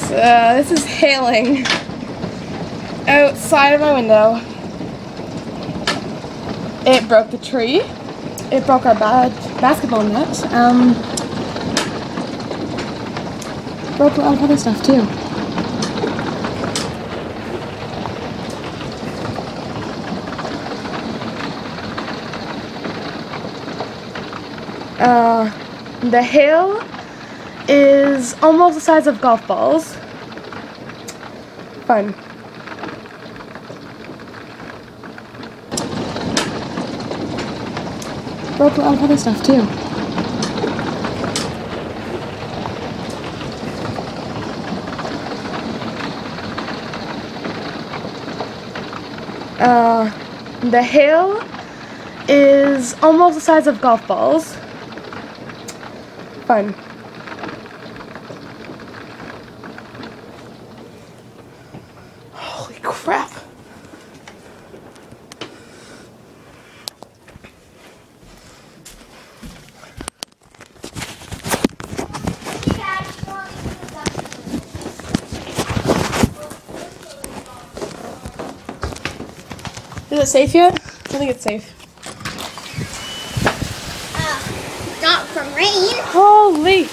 This is hailing outside of my window. It broke the tree. It broke our basketball net. Broke a lot of other stuff too. The hail is almost the size of golf balls. Fun. Broke a lot of other stuff too. The hail is almost the size of golf balls. Fun. Holy crap. Is it safe yet? I think it's safe. Not from rain. Holy